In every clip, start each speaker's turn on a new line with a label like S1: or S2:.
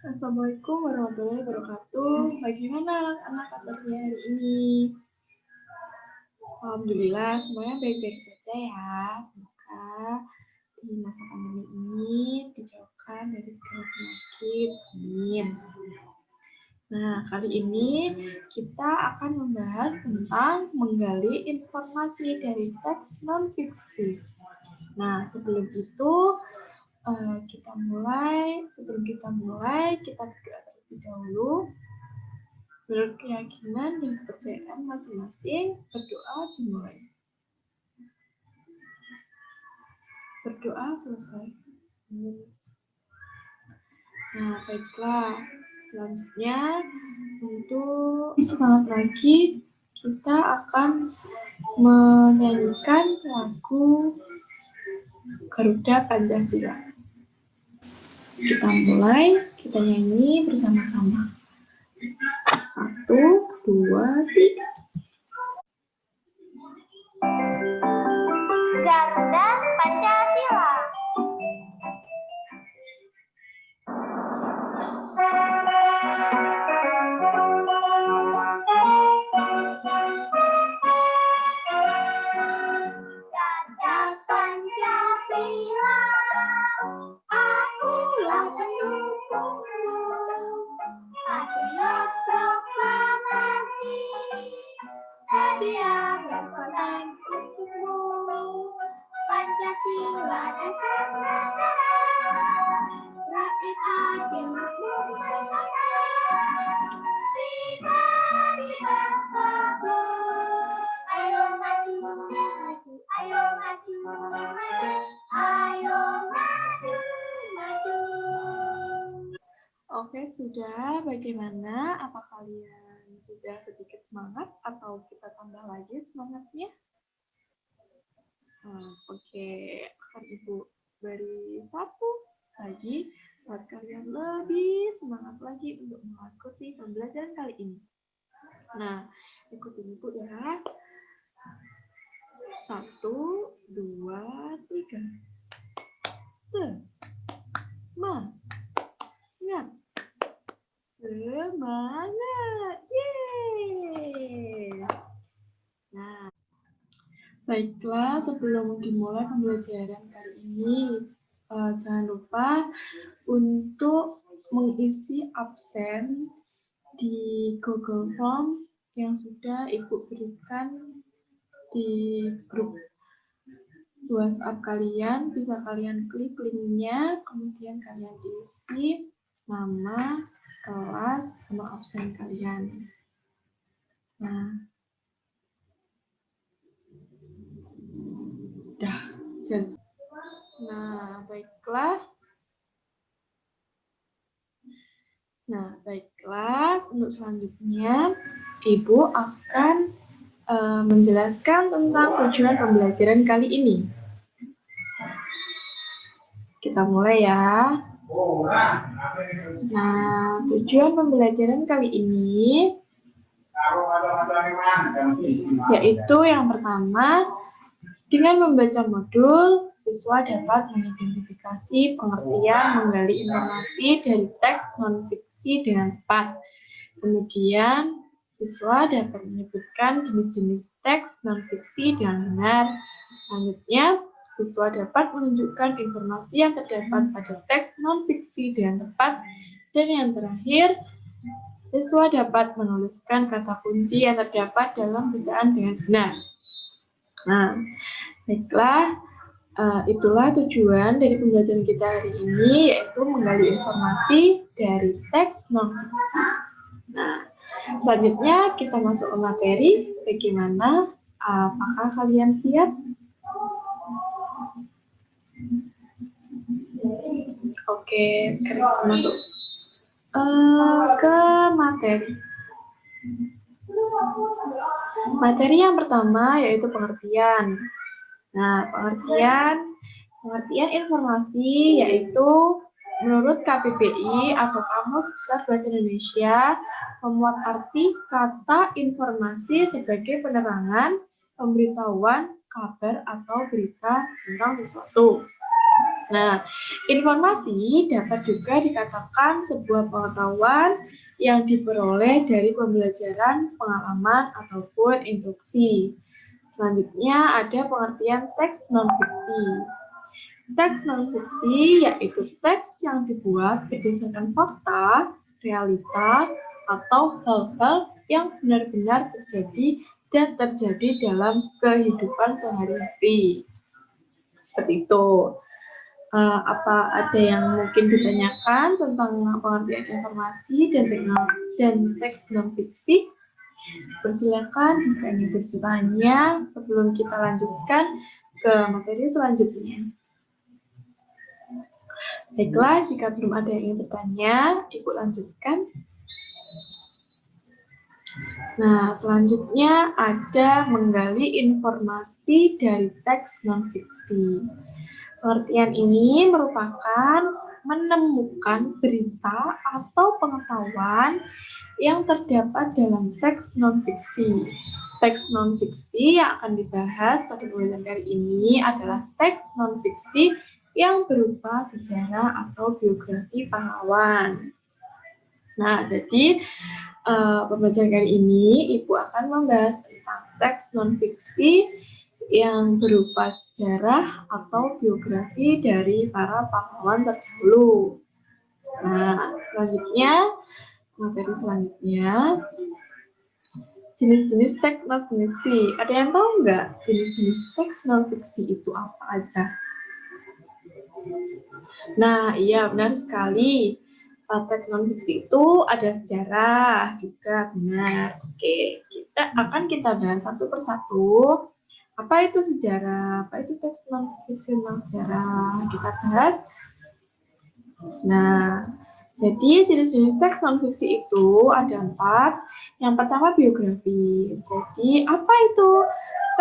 S1: Assalamualaikum warahmatullahi wabarakatuh. Bagaimana anak-anak kabarnya hari ini? Alhamdulillah semuanya baik-baik saja ya. Semoga di masa pandemi ini dijauhkan dari segala penyakit. Amin. Nah, kali ini kita akan membahas tentang menggali informasi dari teks non-fiksi. Nah, sebelum kita mulai, kita berdoa terlebih dahulu. Menurut keyakinan dan kepercayaan masing-masing, berdoa dimulai. Berdoa selesai. Nah, baiklah. Selanjutnya, untuk semangat lagi, kita akan menyanyikan lagu Garuda Pancasila. Kita mulai, kita nyanyi bersama-sama. 1, 2, 3.
S2: Garuda Pancasila. Garuda Pancasila, akulah pendukungmu. Majulah proklamasi, sedia berkorban untukmu. Pancasila dasar negara, rakyat adil makmur bangsa. Prima bagus, ayo maju, maju, ayo maju, maju, ayo maju, maju.
S1: Oke, sudah. Bagaimana? Apa kalian sudah sedikit semangat atau kita tambah lagi semangatnya? Oke, akan Ibu beri satu lagi buat kalian lebih semangat lagi untuk mengikuti pembelajaran kali ini. Nah, ikutin Ibu ya. 1, 2, 3. Semangat. Semangat. Yeay. Nah, baiklah, sebelum dimulai pembelajaran kali ini, jangan lupa untuk mengisi absen di Google Form yang sudah Ibu berikan di grup WhatsApp kalian. Bisa kalian klik linknya, kemudian kalian isi nama, kelas, sama absen kalian. Nah, jadi. Nah, baiklah. Untuk selanjutnya, Ibu akan menjelaskan tentang tujuan pembelajaran kali ini. Kita mulai ya. Nah, tujuan pembelajaran kali ini yaitu yang pertama, dengan membaca modul, siswa dapat mengidentifikasi pengertian, menggali informasi dari teks non-fiksi dengan tepat. Kemudian, siswa dapat menyebutkan jenis-jenis teks non-fiksi dengan benar. Selanjutnya, siswa dapat menunjukkan informasi yang terdapat pada teks non-fiksi dengan tepat. Dan yang terakhir, siswa dapat menuliskan kata kunci yang terdapat dalam bacaan dengan benar. Nah, baiklah, itulah tujuan dari pembelajaran kita hari ini, yaitu menggali informasi dari teks non-fiksi. Nah, selanjutnya kita masuk ke materi. Bagaimana? Apakah kalian siap? Oke, sekarang kita masuk ke materi. Materi yang pertama yaitu pengertian. Nah, pengertian informasi yaitu menurut KBBI atau Kamus Besar Bahasa Indonesia memuat arti kata informasi sebagai penerangan, pemberitahuan, kabar atau berita tentang sesuatu. Nah, informasi dapat juga dikatakan sebuah pengetahuan yang diperoleh dari pembelajaran, pengalaman, ataupun instruksi. Selanjutnya ada pengertian teks non-fiksi. Teks non-fiksi yaitu teks yang dibuat berdasarkan fakta, realita, atau hal-hal yang benar-benar terjadi dan terjadi dalam kehidupan sehari-hari. Seperti itu. Apa ada yang mungkin ditanyakan tentang pengertian informasi dan teks non-fiksi? Persilakan jika ingin bertanya sebelum kita lanjutkan ke materi selanjutnya. Baiklah, jika belum ada yang ingin bertanya, Ibu lanjutkan. Nah, selanjutnya ada menggali informasi dari teks non-fiksi. Pengertian ini merupakan menemukan berita atau pengetahuan yang terdapat dalam teks non-fiksi. Teks non-fiksi yang akan dibahas pada pembelajaran kali ini adalah teks non-fiksi yang berupa sejarah atau biografi pahlawan. Nah, jadi pembelajaran kali ini Ibu akan membahas tentang teks non-fiksi yang berupa sejarah atau biografi dari para pahlawan terdahulu. Nah, materi selanjutnya, jenis-jenis teks non-fiksi. Ada yang tahu nggak jenis-jenis teks non-fiksi itu apa aja? Nah, iya benar sekali. Teks non-fiksi itu ada sejarah juga, benar. Oke, kita bahas satu persatu. Apa itu sejarah? Apa itu teks non-fiksi tentang sejarah? Kita bahas. Nah, jadi jenis-jenis teks non-fiksi itu ada 4. Yang pertama biografi. Jadi, apa itu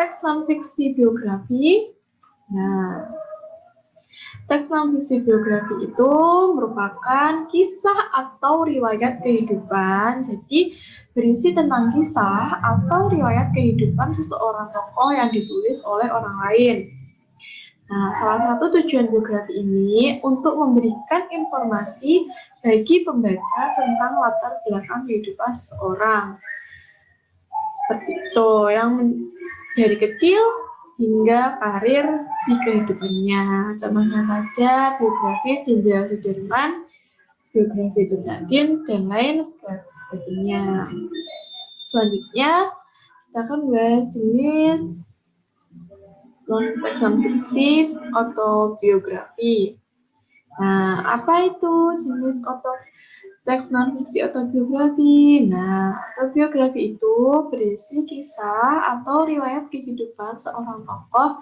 S1: teks non-fiksi biografi? Nah, teks non-fiksi biografi itu merupakan kisah atau riwayat kehidupan. Jadi, berisi tentang kisah atau riwayat kehidupan seseorang tokoh yang ditulis oleh orang lain. Nah, salah satu tujuan biografi ini untuk memberikan informasi bagi pembaca tentang latar belakang kehidupan seseorang. Seperti itu, yang dari kecil hingga karir di kehidupannya. Contohnya saja biografi Jenderal Sudirman, biografi Junadin, dan lain sebagainya. Selanjutnya, kita akan bahas jenis non-teks non-fiksi autobiografi. Nah, apa itu jenis teks non-fiksi autobiografi? Nah, autobiografi itu berisi kisah atau riwayat kehidupan seorang tokoh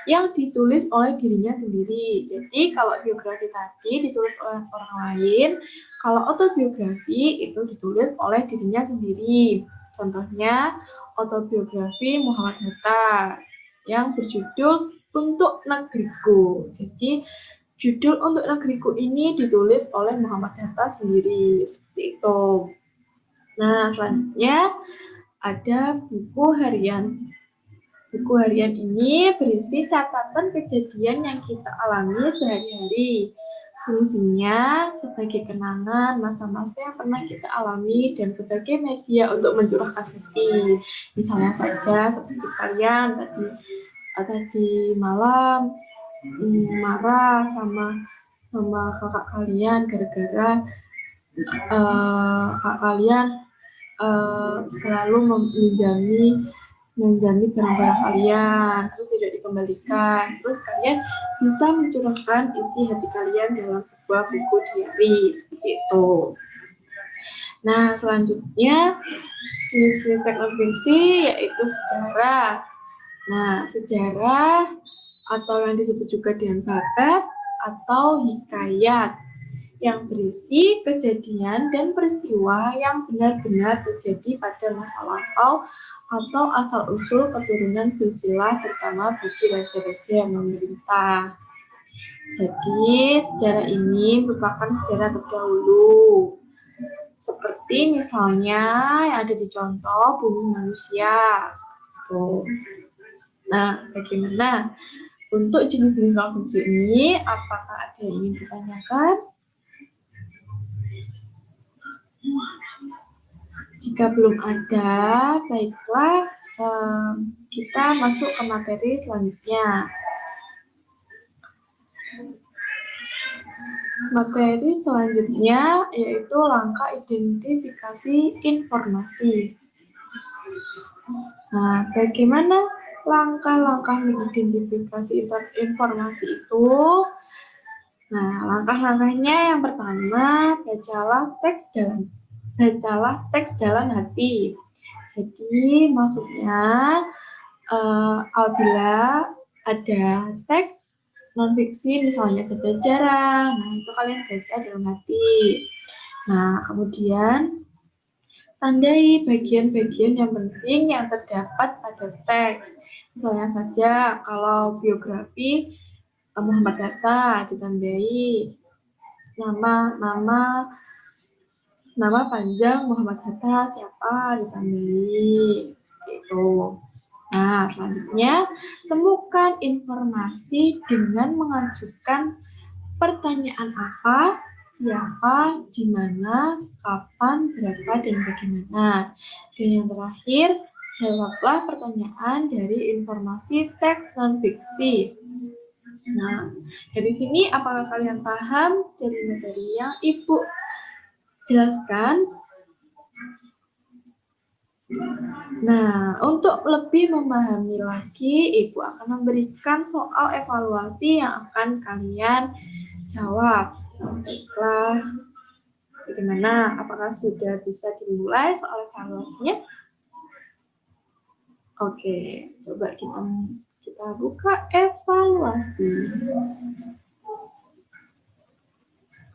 S1: yang ditulis oleh dirinya sendiri. Jadi, kalau biografi tadi ditulis oleh orang lain, kalau autobiografi itu ditulis oleh dirinya sendiri. Contohnya, autobiografi Muhammad Hatta yang berjudul Untuk Negeriku. Jadi, judul Untuk Negeriku ini ditulis oleh Muhammad Hatta sendiri, seperti itu. Nah, selanjutnya ada buku harian. Buku harian ini berisi catatan kejadian yang kita alami sehari-hari. Fungsinya sebagai kenangan masa-masa yang pernah kita alami dan sebagai media untuk mencurahkan hati. Misalnya saja seperti kalian tadi malam marah sama kakak kalian gara-gara kakak kalian selalu menjami barang-barang kalian, terus tidak dikembalikan. Terus kalian bisa mencurahkan isi hati kalian dalam sebuah buku diary, seperti itu. Nah, selanjutnya jenis-jenis teks non-fiksi yaitu sejarah. Nah, sejarah atau yang disebut juga dengan babat atau hikayat yang berisi kejadian dan peristiwa yang benar-benar terjadi pada masa lampau atau asal-usul keturunan silsilah terutama bagi raja-raja yang memerintah. Jadi, sejarah ini merupakan sejarah terdahulu. Seperti misalnya yang ada di contoh bumi manusia. Nah, bagaimana Untuk jenis-jenis non-fiksi ini, apakah ada yang ingin ditanyakan? Jika belum ada, baiklah kita masuk ke materi selanjutnya. Materi selanjutnya yaitu langkah identifikasi informasi. Nah, bagaimana langkah-langkah mengidentifikasi informasi itu? Nah, langkah-langkahnya yang pertama, bacalah teks dalam hati. Jadi, maksudnya apabila ada teks non-fiksi misalnya sejarah, nah itu kalian baca dalam hati. Nah, kemudian tandai bagian-bagian yang penting yang terdapat pada teks. Misalnya saja kalau biografi Muhammad Hatta ditandai nama panjang Muhammad Hatta siapa ditandai seperti itu. Nah, selanjutnya temukan informasi dengan mengajukan pertanyaan apa, siapa, di mana, kapan, berapa, dan bagaimana. Dan yang terakhir, jawablah pertanyaan dari informasi teks non-fiksi. Nah, dari sini apakah kalian paham dari materi yang Ibu jelaskan? Nah, untuk lebih memahami lagi, Ibu akan memberikan soal evaluasi yang akan kalian jawab. Baiklah, bagaimana? Apakah sudah bisa dimulai soal evaluasinya? Oke, coba kita buka evaluasi.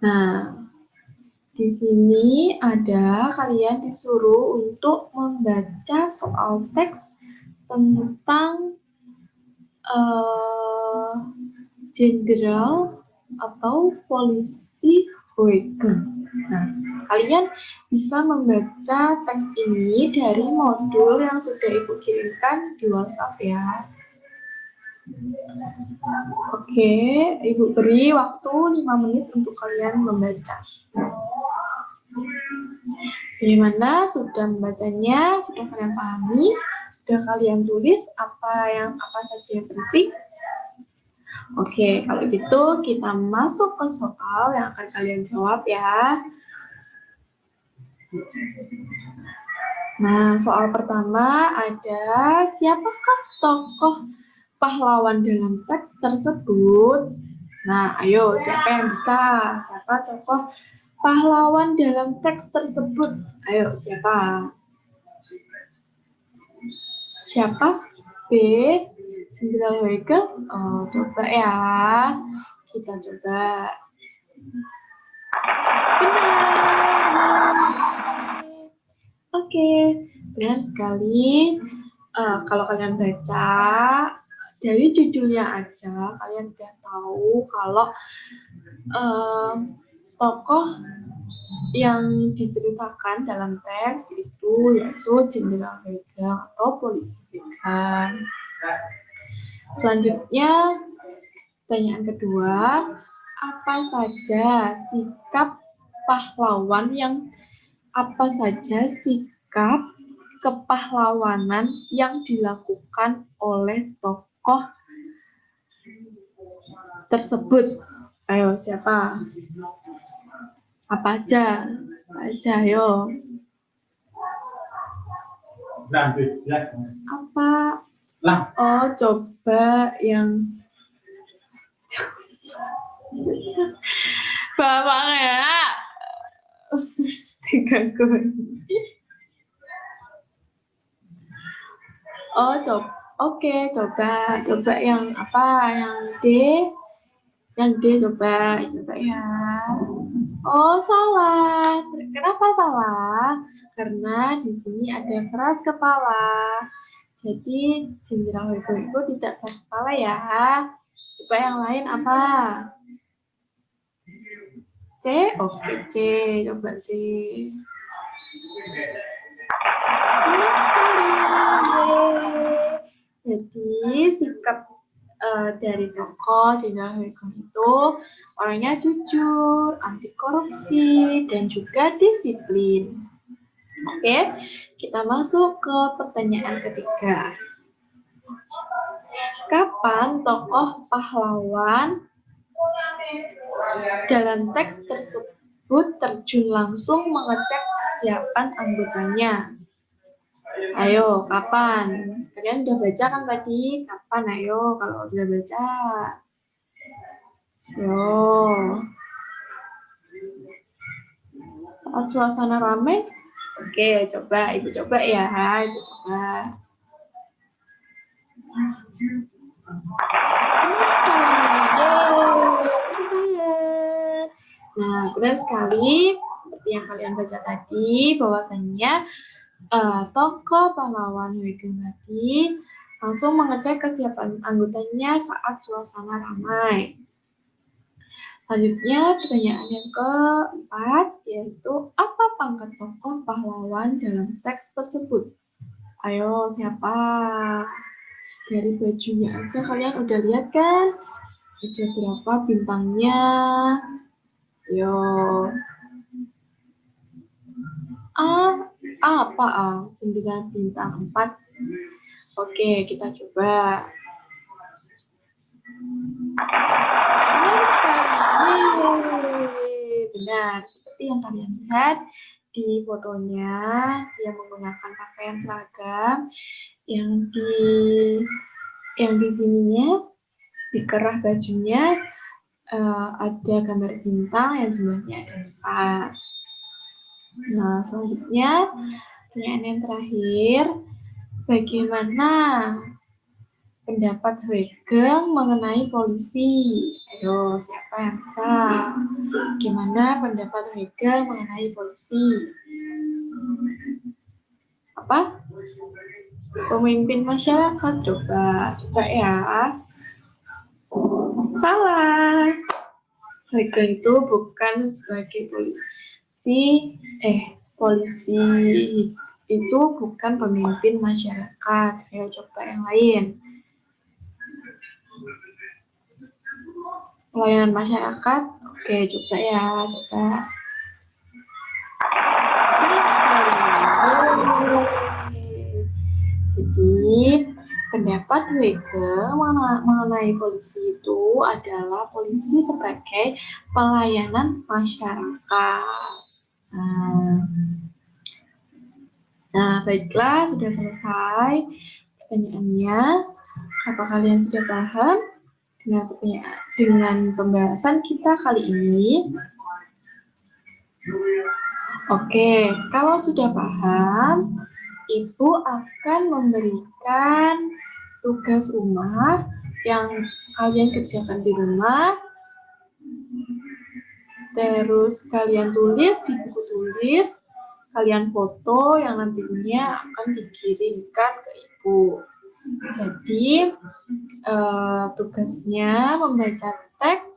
S1: Nah, di sini ada kalian disuruh untuk membaca soal teks tentang jenderal atau polisi Huygens. Nah, kalian bisa membaca teks ini dari modul yang sudah Ibu kirimkan di WhatsApp ya. Oke, Ibu beri waktu 5 menit untuk kalian membaca. Bagaimana? Sudah membacanya? Sudah kalian pahami? Sudah kalian tulis apa saja yang penting? Oke, kalau gitu kita masuk ke soal yang akan kalian jawab ya. Nah, soal pertama ada siapakah tokoh pahlawan dalam teks tersebut? Nah, ayo siapa yang bisa? Siapa tokoh pahlawan dalam teks tersebut? Ayo, siapa? Siapa? B. Jenderal Huygens? Oh, coba ya. Kita coba. Benar. Oke, benar sekali. Kalau kalian baca dari judulnya aja, kalian udah tahu kalau tokoh yang diceritakan dalam teks itu yaitu Jenderal Huygens atau polisi Huygens. Selanjutnya, pertanyaan kedua, apa saja sikap kepahlawanan yang dilakukan oleh tokoh tersebut? Ayo, siapa? Apa aja? Ayo. Apa? Oh, coba yang Bapak ya. Diganggu. Oh, oke, coba yang apa? Yang D. Yang D coba ya. Oh, salah. Kenapa salah? Karena di sini ada keras kepala. Jadi Jenderal Huygens itu tidak keras kepala ya. Coba yang lain apa? C? Oke, C. Coba C. Jadi sikap dari tokoh Jenderal Huygens itu orangnya jujur, anti korupsi, dan juga disiplin. Oke, kita masuk ke pertanyaan ketiga. Kapan tokoh pahlawan dalam teks tersebut terjun langsung mengecek kesiapan anggotanya? Ayo, kapan? Kalian udah baca kan tadi? Kapan? Ayo, kalau udah baca. Yo. Saat suasana ramai? Oke, coba. Ibu coba ya. Ibu coba. Nah, benar sekali. Seperti yang kalian baca tadi, bahwasannya tokoh pahlawan Huygens tadi langsung mengecek kesiapan anggotanya saat suasana ramai. Selanjutnya, pertanyaan yang keempat, yaitu apa pangkat tokoh pahlawan dalam teks tersebut? Ayo, siapa? Dari bajunya aja kalian udah lihat kan? Ada berapa bintangnya? Yo. Apa A? 9 bintang 4. Oke, kita coba. Benar sekali. Benar, seperti yang kalian lihat di fotonya, dia menggunakan pakaian seragam yang di sininya di kerah bajunya ada gambar bintang yang jumlahnya ada 4. Nah, selanjutnya pertanyaan yang terakhir, bagaimana pendapat Huygens mengenai polisi? Ayo, siapa yang bisa? Gimana pendapat Huygens mengenai polisi? Apa? Pemimpin masyarakat. Coba ya. Salah. Huygens itu bukan sebagai polisi itu bukan pemimpin masyarakat. Ayo coba yang lain. Pelayanan masyarakat. Oke, coba ya, coba. Jadi, pendapat Huygens mengenai polisi itu adalah polisi sebagai pelayanan masyarakat. Nah, baiklah, sudah selesai pertanyaannya. Apa kalian sudah paham dengan pembahasan kita kali ini? Oke, kalau sudah paham, Ibu akan memberikan tugas rumah yang kalian kerjakan di rumah. Terus kalian tulis di buku tulis, kalian foto yang nantinya akan dikirimkan ke Ibu. Jadi tugasnya membaca teks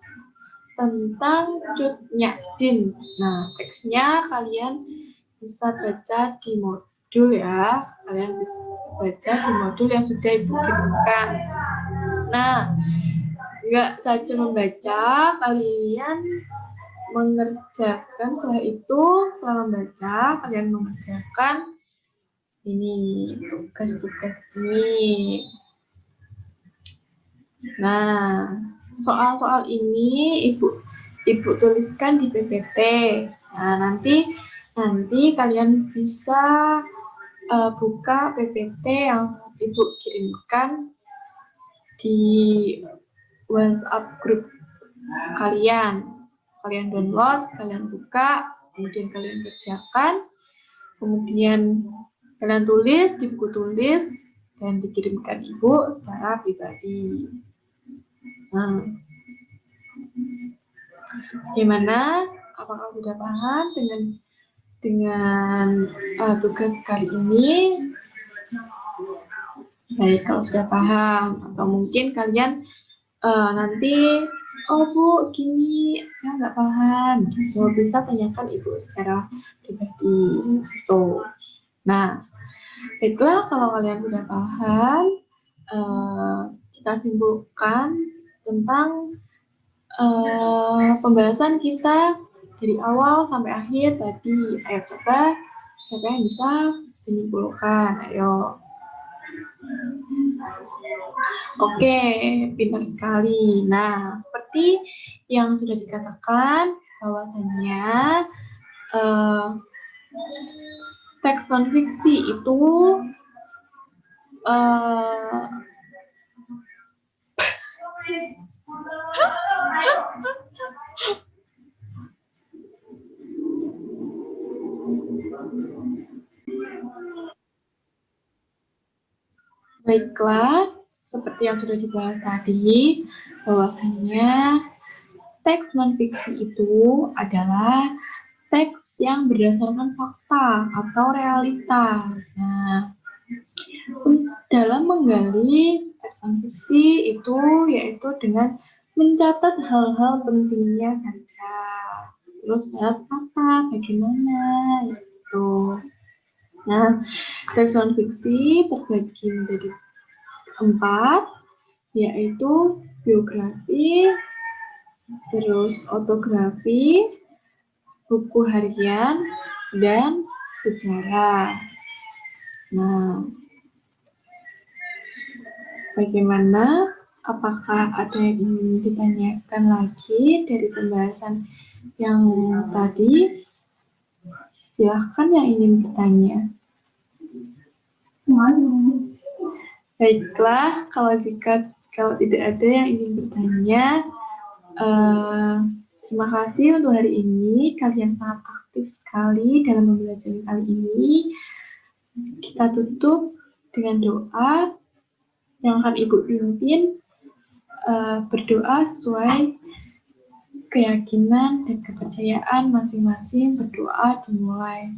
S1: tentang Cut Nyak Din. Nah, teksnya kalian bisa baca di modul ya. Kalian bisa baca di modul yang sudah Ibu kirimkan. Nah, nggak saja membaca, kalian mengerjakan setelah membaca, kalian mengerjakan ini tugas-tugas ini. Nah, soal-soal ini Ibu tuliskan di PPT. Nah, nanti kalian bisa buka PPT yang Ibu kirimkan di WhatsApp grup kalian. Kalian download, kalian buka, kemudian kalian kerjakan, kemudian kalian tulis di buku tulis dan dikirimkan Ibu secara pribadi. Nah, gimana? Apakah sudah paham dengan tugas kali ini? Baik, kalau sudah paham, atau mungkin kalian nanti, oh Bu, gini, saya nggak paham. So, bisa tanyakan Ibu secara pribadi. Gitu. Nah, baiklah, kalau kalian sudah paham, kita simpulkan tentang pembahasan kita dari awal sampai akhir tadi. Ayo coba, siapa yang bisa menyimpulkan? Ayo. Oke, pintar sekali. Nah, seperti yang sudah dikatakan, bahwasannya teks non-fiksi itu baiklah, seperti yang sudah dibahas tadi, bahwasanya teks non-fiksi itu adalah teks yang berdasarkan fakta atau realita. Nah, dalam menggali teks non-fiksi itu yaitu dengan mencatat hal-hal pentingnya saja. Terus lihat apa, bagaimana, gitu. Nah, teks non-fiksi terbagi menjadi 4, yaitu biografi, terus autografi, buku harian, dan sejarah. Nah, bagaimana? Apakah ada yang ingin ditanyakan lagi dari pembahasan yang tadi? Silahkan yang ingin bertanya. Baiklah, kalau tidak ada yang ingin bertanya, terima kasih untuk hari ini. Kalian sangat aktif sekali dalam pembelajaran kali ini. Kita tutup dengan doa yang akan Ibu pimpin. Berdoa sesuai keyakinan dan kepercayaan masing-masing. Berdoa dimulai.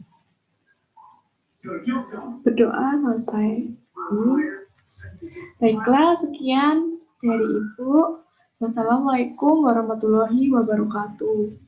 S1: Berdoa selesai. Baiklah, sekian dari Ibu. Wassalamualaikum warahmatullahi wabarakatuh.